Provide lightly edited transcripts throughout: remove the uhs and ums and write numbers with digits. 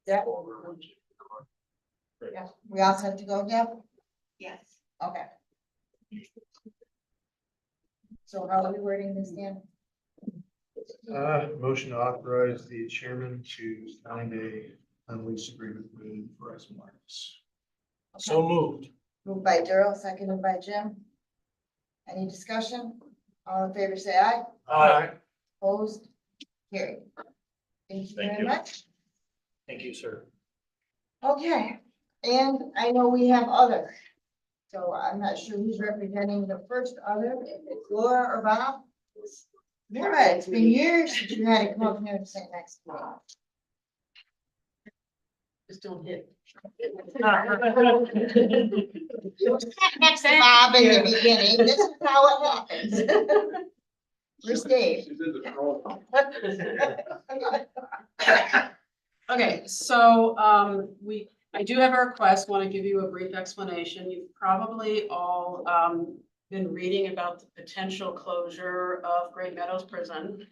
Yeah. Yeah. We all set to go, Deb? Yes. Okay. So how are we wording this, Dan? Motion to authorize the chairman to sign a lease agreement with Verizon Wireless. So moved. Moved by Daryl, seconded by Jim. Any discussion? All in favor, say aye. Aye. Opposed? Carried. Thank you Thank very you. much. Thank you, sir. Okay, and I know we have other. So I'm not sure who's representing the first other, if it's Laura or Bob. Laura, it's been years since you had to come up here and sit next to me. Just don't hit. You sat next to Bob in the beginning, this is how it happens. Where's Dave? Okay, so I do have a request, want to give you a brief explanation. You've probably all been reading about the potential closure of Great Meadows Prison.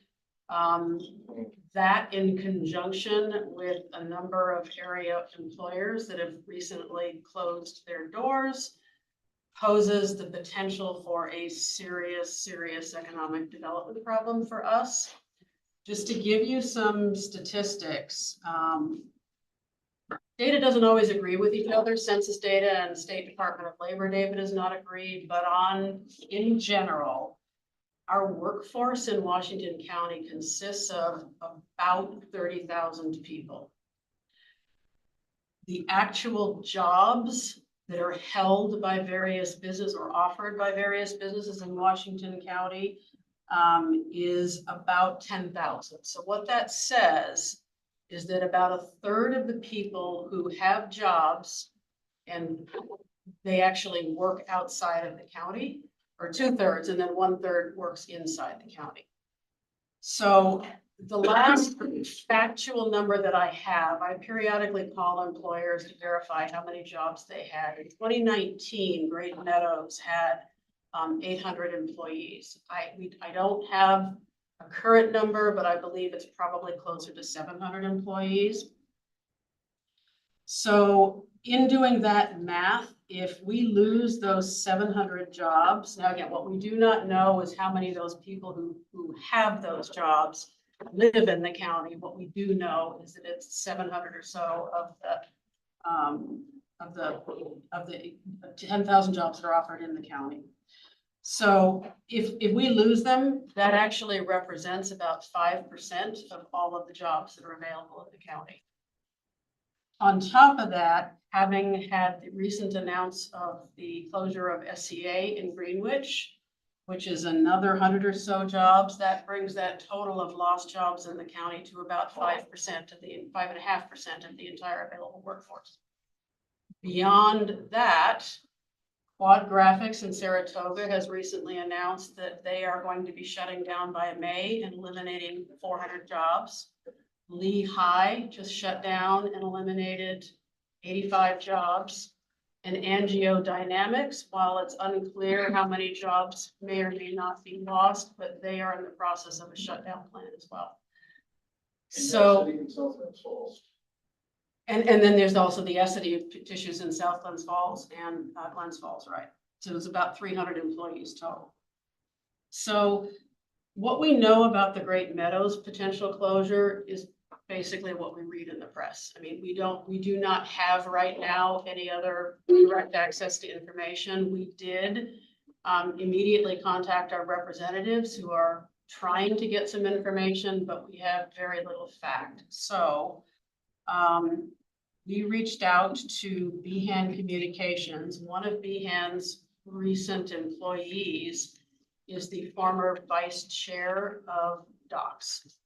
That in conjunction with a number of area employers that have recently closed their doors poses the potential for a serious economic development problem for us. Just to give you some statistics, data doesn't always agree with each other. Census data and State Department of Labor data does not agree, but in general, our workforce in Washington County consists of about 30,000 people. The actual jobs that are held by various businesses or offered by various businesses in Washington County is about 10,000. So what that says is that about a third of the people who have jobs and they actually work outside of the county, or 2/3, and then 1/3 works inside the county. So the last factual number that I have, I periodically call employers to verify how many jobs they had. In 2019, Great Meadows had 800 employees. I don't have a current number, but I believe it's probably closer to 700 employees. So in doing that math, if we lose those 700 jobs, now again, what we do not know is how many of those people who have those jobs live in the county. What we do know is that it's 700 or so of the 10,000 jobs that are offered in the county. So if we lose them, that actually represents about 5% of all of the jobs that are available in the county. On top of that, having had the recent announce of the closure of SCA in Greenwich, which is another 100 or so jobs, that brings that total of lost jobs in the county to about 5% of the 5.5% of the entire available workforce. Beyond that, Quad Graphics in Saratoga has recently announced that they are going to be shutting down by May and eliminating 400 jobs. Lehigh just shut down and eliminated 85 jobs. And AngioDynamics, while it's unclear how many jobs may or may not be lost, but they are in the process of a shutdown plan as well. So, and then there's also the Essity tissues in South Glens Falls and Glens Falls, right? So it's about 300 employees total. So what we know about the Great Meadows potential closure is basically what we read in the press. I mean, we do not have right now any other direct access to information. We did immediately contact our representatives who are trying to get some information, but we have very little fact. So we reached out to Behan Communications. One of Behan's recent employees is the former vice chair of DOCS.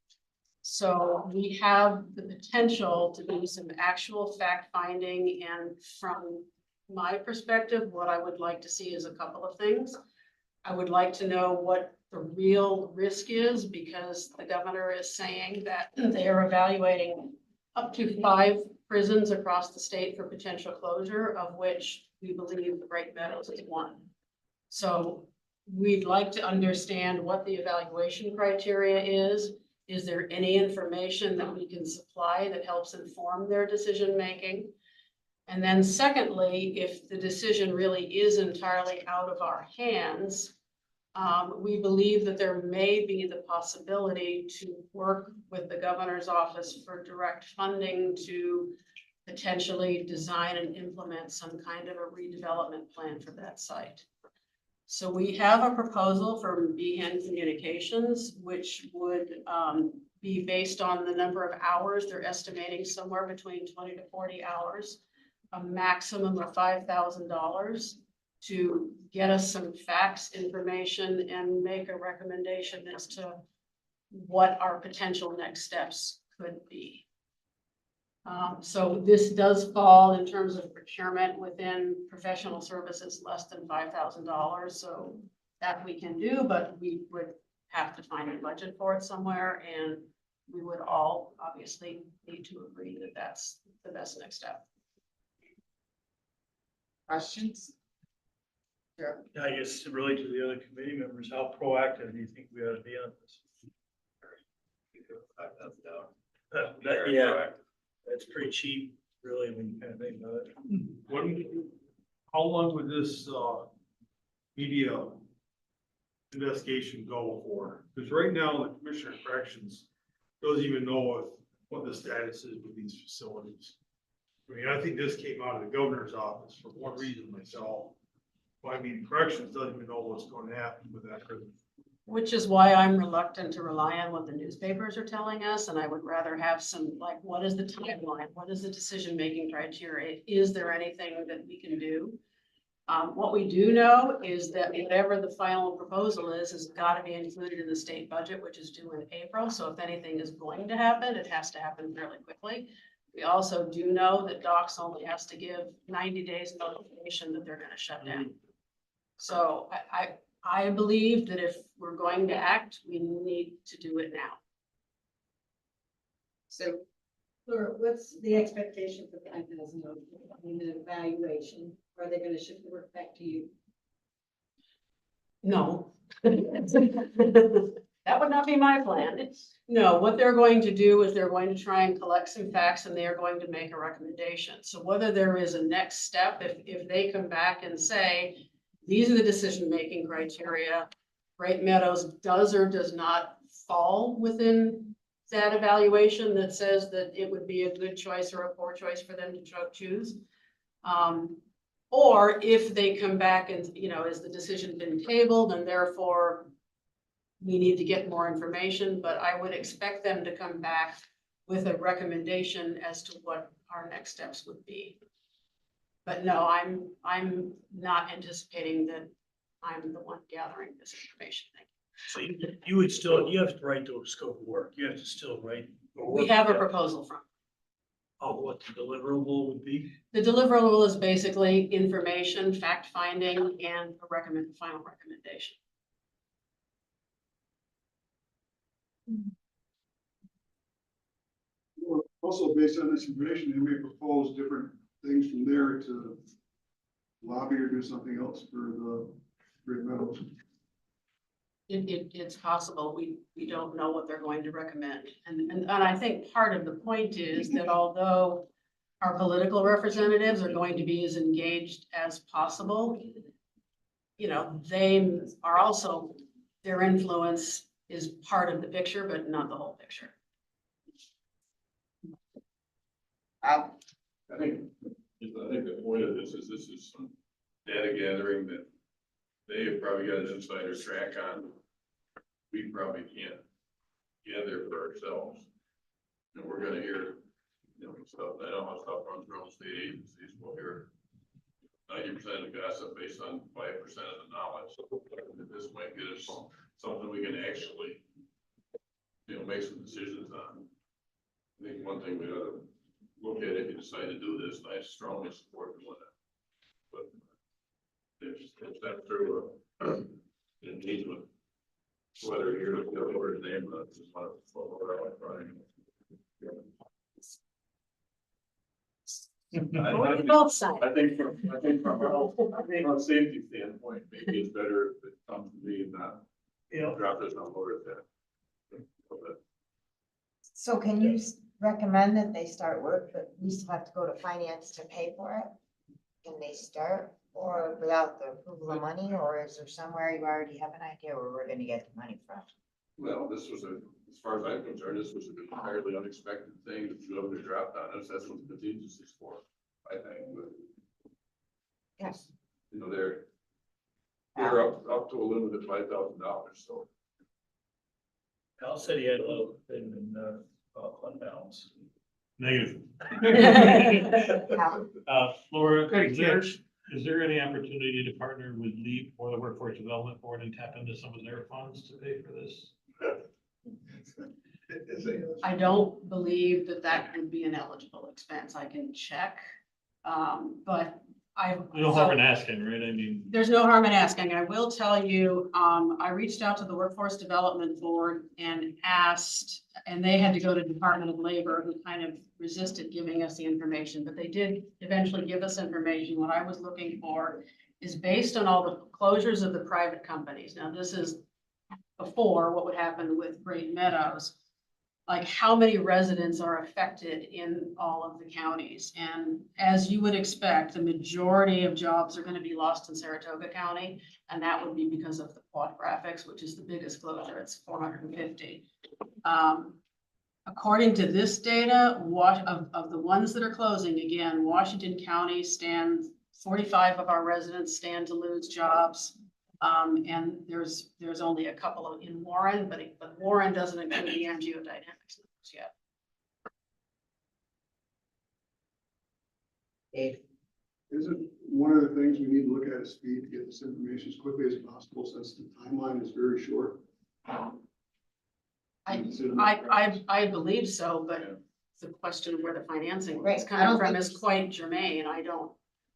So we have the potential to do some actual fact finding, and from my perspective, what I would like to see is a couple of things. I would like to know what the real risk is, because the governor is saying that they are evaluating up to 5 prisons across the state for potential closure, of which we believe the Great Meadows is one. So we'd like to understand what the evaluation criteria is. Is there any information that we can supply that helps inform their decision-making? And then secondly, if the decision really is entirely out of our hands, we believe that there may be the possibility to work with the governor's office for direct funding to potentially design and implement some kind of a redevelopment plan for that site. So we have a proposal from Behan Communications, which would be based on the number of hours. They're estimating somewhere between 20 to 40 hours, a maximum of $5,000 to get us some facts information and make a recommendation as to what our potential next steps could be. So this does fall in terms of procurement within professional services less than $5,000. So that we can do, but we would have to find a budget for it somewhere, and we would all obviously need to agree that that's the best next step. Questions? Sure. I guess really to the other committee members, how proactive do you think we ought to be on this? Yeah, that's pretty cheap, really, when you kind of think about it. How long would this, media investigation go for? Because right now, the Commissioner of Corrections doesn't even know what the status is with these facilities. I mean, I think this came out of the governor's office for one reason myself. But I mean, Corrections doesn't even know what's going to happen with that prison. Which is why I'm reluctant to rely on what the newspapers are telling us, and I would rather have some, like, what is the timeline? What is the decision-making criteria? Is there anything that we can do? What we do know is that whatever the final proposal is gotta be included in the state budget, which is due in April. So if anything is going to happen, it has to happen fairly quickly. We also do know that Docs only has to give 90 days notification that they're gonna shut down. So I believe that if we're going to act, we need to do it now. So, Laura, what's the expectation for $5,000? I mean, the evaluation, are they gonna ship the work back to you? No. That would not be my plan. No, what they're going to do is they're going to try and collect some facts and they are going to make a recommendation. So whether there is a next step, if they come back and say, these are the decision-making criteria, Great Meadows does or does not fall within that evaluation that says that it would be a good choice or a poor choice for them to choose. Or if they come back and, is the decision been tabled and therefore we need to get more information, but I would expect them to come back with a recommendation as to what our next steps would be. But no, I'm not anticipating that I'm the one gathering this information. So you would still, you have to write the scope of work. You have to still write. We have a proposal from. Of what the deliverable would be. The deliverable is basically information, fact finding, and a final recommendation. Also, based on this information, they may propose different things from there to lobby or do something else for the Great Meadows. It's possible. We don't know what they're going to recommend. And I think part of the point is that although our political representatives are going to be as engaged as possible, they are also, their influence is part of the picture, but not the whole picture. I think the point of this is some data gathering that they have probably got an insider track on. We probably can't gather for ourselves. And we're gonna hear, stuff. I know how stuff runs around state agencies. We'll hear 90% of gossip based on 5% of the knowledge. This might get us something we can actually, make some decisions on. I think one thing we ought to look at if you decide to do this, and I strongly support doing it. But if that through an engagement, whether you're looking over his name, just want to follow electronic. Both sides. I think from a safety standpoint, maybe it's better if it comes to me and not drop this on board at that. So can you recommend that they start work, but we still have to go to finance to pay for it? Can they start or without the approval of money, or is there somewhere you already have an idea where we're gonna get the money from? Well, this was as far as I'm concerned, this was an entirely unexpected thing that you ever dropped on us. That's what the contingency is for, I think, but. Yes. You know, they're up to a limit of $5,000, so. Al said he had a little bit in, fund balance. Negative. Yeah. Laura, Good is there any opportunity to partner with LEAP or the Workforce Development Board and tap into some of their funds to pay for this? I don't believe that that would be an eligible expense. I can check. But I. No harm in asking, right? I mean. There's no harm in asking. I will tell you, I reached out to the Workforce Development Board and asked, and they had to go to Department of Labor, who kind of resisted giving us the information, but they did eventually give us information. What I was looking for is based on all the closures of the private companies. Now, this is before what would happen with Great Meadows. Like how many residents are affected in all of the counties. And as you would expect, the majority of jobs are going to be lost in Saratoga County. And that would be because of the quad graphics, which is the biggest closure. It's 450. According to this data, of the ones that are closing, again, Washington County stands, 45 of our residents stand to lose jobs. And there's only a couple of in Warren, but Warren doesn't include the angiodynamics numbers yet. Isn't one of the things we need to look at is speed to get this information as quickly as possible, since the timeline is very short? I believe so, but the question of where the financing Right, is I coming don't from think- is quite germane. I don't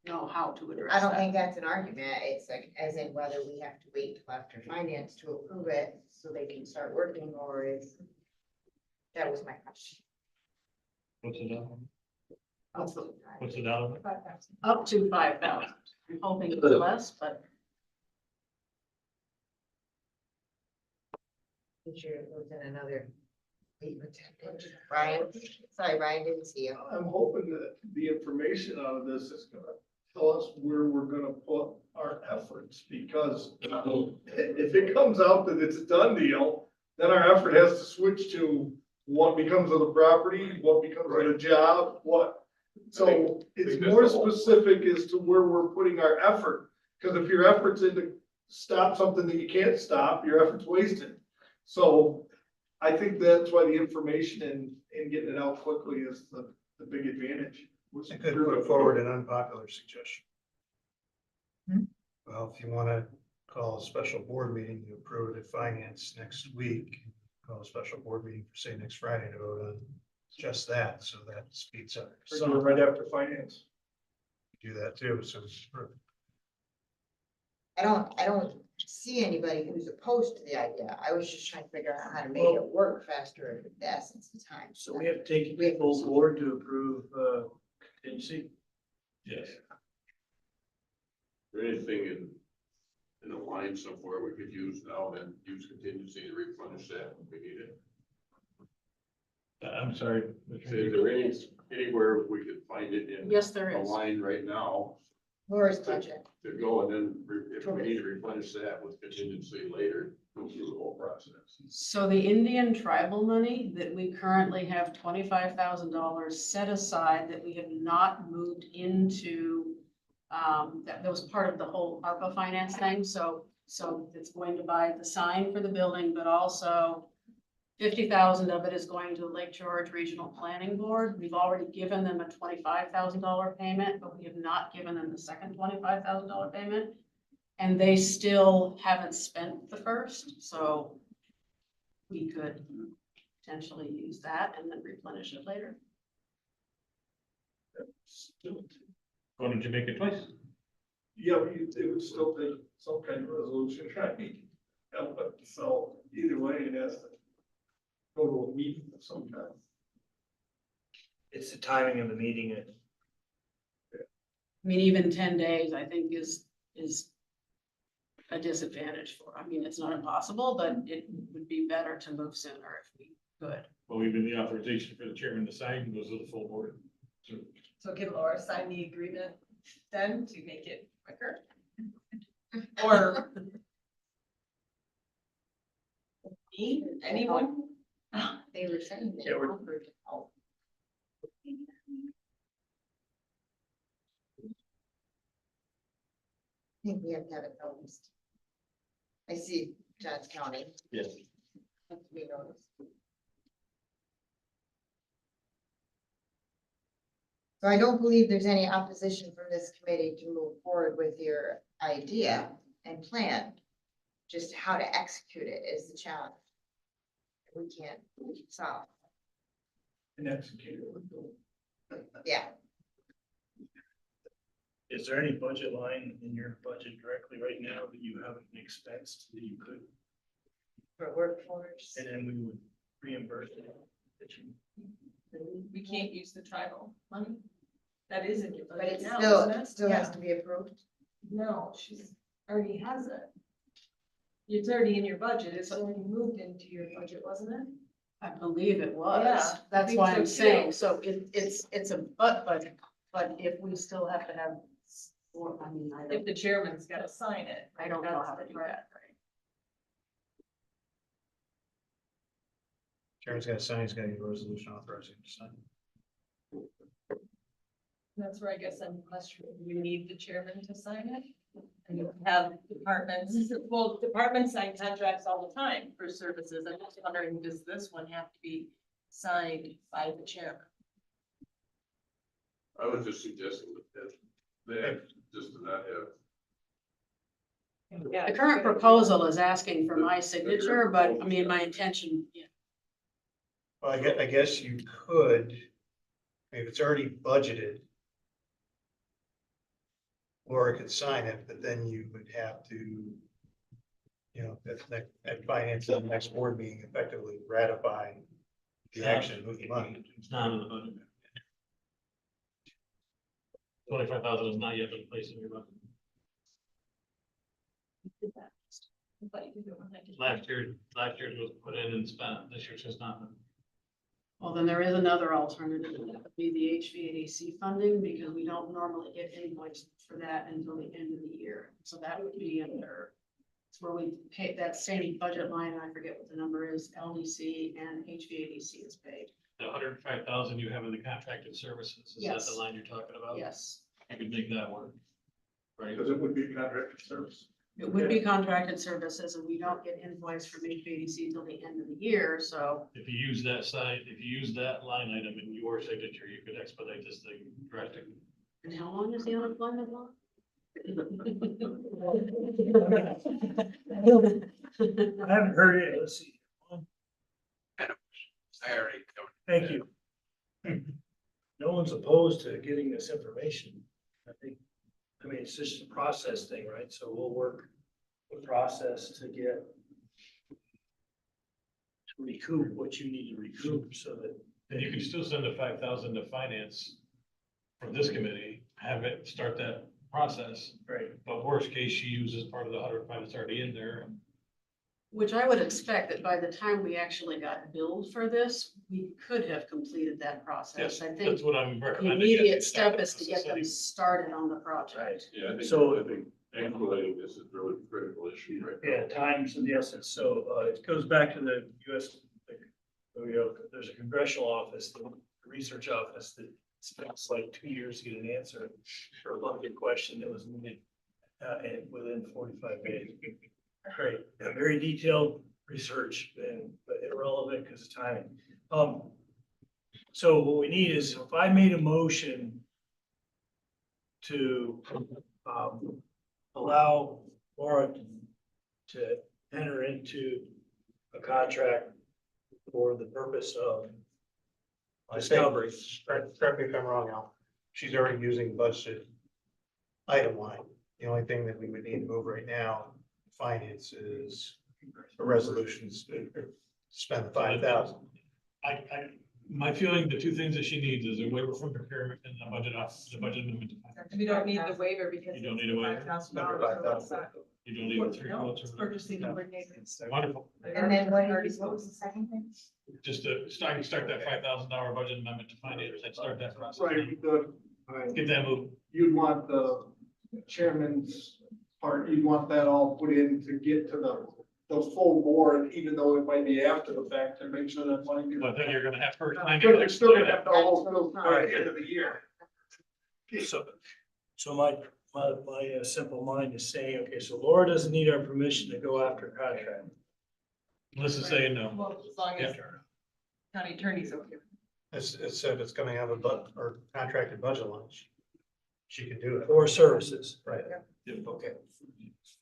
know how to address I don't that. think that's an argument. It's like, as in whether we have to wait till after finance to approve it so they can start working, or is. That was my question. What's the dollar? Up What's the dollar? up to 5,000. I'm hoping it's less, but Sure, it was in another. Brian, sorry, Brian, didn't see you. I'm hoping that the information out of this is gonna tell us where we're gonna put our efforts, because if it comes out that it's a done deal, then our effort has to switch to what becomes of the property, what becomes of the job, what. So it's think that's more the whole- specific as to where we're putting our effort, because if your effort's in to stop something that you can't stop, your effort's wasted. So I think that's why the information and getting it out quickly is the big advantage. I could put forward an unpopular suggestion. Hmm? Well, if you want to call a special board meeting to approve it at finance next week, call a special board meeting for say next Friday to vote on just that, so that speeds up. So right after finance. Do that too, so. I don't see anybody who's opposed to the idea. I was just trying to figure out how to make it work faster in the essence of time. So we have to take a full board to approve, contingency. Yes. Or anything in a line somewhere we could use now, then use contingency to replenish that when we need it. I'm sorry. So is there anywhere we could find it in yes, there a is. line right now Laura's budget. to go, and then if we need to replenish that with contingency later, go through the whole process. So the Indian tribal money that we currently have $25,000 set aside that we have not moved into, that was part of the whole ARPA finance thing. So it's going to buy the sign for the building, but also 50,000 of it is going to the Lake George Regional Planning Board. We've already given them a $25,000 payment, but we have not given them the second $25,000 payment. And they still haven't spent the first, so we could potentially use that and then replenish it later. Why don't you make it twice? Yeah, but it would still take some kind of resolution, right? So either way, it has to go to a meeting of some kind. It's the timing of the meeting. I mean, even 10 days, I think is a disadvantage for, I mean, it's not impossible, but it would be better to move sooner if we good. Well, even the authorization for the chairman to sign goes to the full board. So can Laura sign the agreement then to make it quicker? Or me, anyone? They were saying they Yeah, we're- offered help. I think we have to have it noticed. I see Johns County. Yes. Has to be noticed. So I don't believe there's any opposition from this committee to move forward with your idea and plan. Just how to execute it is the challenge. We can't solve, And execute. yeah. Is there any budget line in your budget directly right now that you haven't expensed that you could, For workforce. and then we would reimburse it? That you, We can't use the tribal money. That is in your But budget it's now, still, isn't it it? still has Yeah. to be approved. No, she's already has it. It's already in your budget. It's already moved into your budget, wasn't it? I believe it was. Yeah, I That's think why so I'm too. saying, so it's a but if we still have to have, or, I mean, If the chairman's gotta sign it. I don't know that's how to the- do that. Chairman's got to sign, he's got to get a resolution authorizing him to sign. That's where I guess I'm questioning, you need the chairman to sign it? And you have departments, well, departments sign contracts all the time for services. I'm just wondering, does this one have to be signed by the chairman? I was just suggesting that just to not have. The current proposal is asking for my signature, but I mean, my intention, yeah. Well, I guess you could, if it's already budgeted. Laura could sign it, but then you would have to, you know, at finance, the next board meeting effectively ratify the action with the money. It's not in the budget. 25,000 is not yet in place in your budget. But you can do it when I do it. Last year's was put in and spent, this year's just not. Well, then there is another alternative, that would be the HVAC funding, because we don't normally get invoiced for that until the end of the year. So that would be under, it's where we pay that same budget line, and I forget what the number is, LDC and HVAC is paid. The 105,000 you have in the contracted services, is that Yes. the line you're talking about? Yes, You could make that work. Right? Because it would be contracted service. it would be contracted services, and we don't get invoiced from HVAC till the end of the year, so. If you use that side, if you use that line item in your signature, you could expedite this thing drastically. And how long is the unemployment law? I haven't heard it, let's see. I already covered. Thank you. No one's opposed to getting this information. I think, I mean, it's just a process thing, right? So we'll work the process to get to recoup what you need to recoup so that. And you can still send the 5,000 to finance from this committee, have it start that process. Right. But worst case, she uses part of the 105 that's already in there. Which I would expect that by the time we actually got billed for this, we could have completed that process. Yes, I think that's what I'm the recommending. immediate step is to get them Right. started on the project. Yeah, So- I think expediting this is really a critical issue right now. Yeah, time's of the essence. So it goes back to the US, there's a congressional office, the research office that spends like 2 years to get an answer for a Olympic question that was needed and within 45 days. Great, yeah, very detailed research and but irrelevant because of timing. So what we need is if I made a motion to allow Laura to enter into a contract for the purpose of discovery. Correct me if I'm wrong, Al. She's already using budget item line. The only thing that we would need to move right now, finance, is a resolution to spend the 5,000. My feeling, the two things that she needs is a waiver from procurement and the budget amendment. We don't need the waiver because. You don't need a waiver? $5,000. Under 5,000. You don't need three No, quotes it's or purchasing nothing? coordinators. Wonderful. And then what was the second thing? Just to start that $5,000 budget amendment to finance, let's start that process. Right, Get that moving. you'd want the chairman's part, you'd want that all put in to get to the full board, even though it might be after the fact, to make sure that money. Well, I think you're gonna have first time. You're still gonna have to all go by the end of the year. So my simple mind is saying, okay, so Laura doesn't need our permission to go after a contract. Melissa's saying no. Well, as long as county attorney's okay. It said it's gonna have a or contracted budget launch. She can do it. For services. Right. Okay.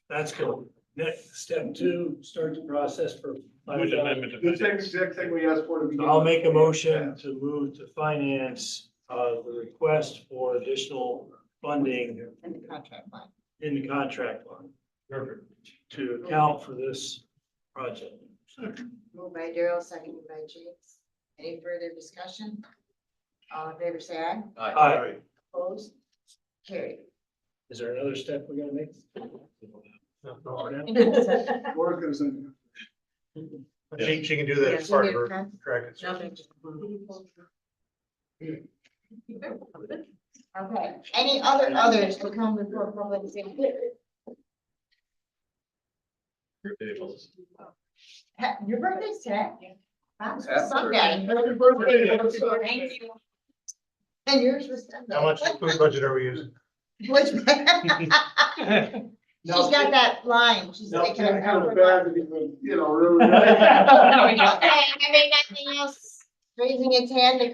That's good. Next, step 2, start the process for. Budget amendment to The same finance. exact thing we asked for to begin. I'll make a motion to move to finance, the request for additional funding And the contract line. in the contract line Perfect. to account for this project. Moved by Daryl, seconded by James. Any further discussion? All in favor, say aye. Aye. Opposed? Carried. Is there another step we gotta make? Laura's gonna send you. She can do that as part of her contracted Nothing. service. Okay, any others to come before public safety? Your birthday's today? That's Sunday. Happy birthday. Thank you. And yours was Sunday. How much food budget are we using? Which? She's got that line. She's Now, taking Tim it kind out. of bad, that he would, really. Okay, having nothing else, raising its hand to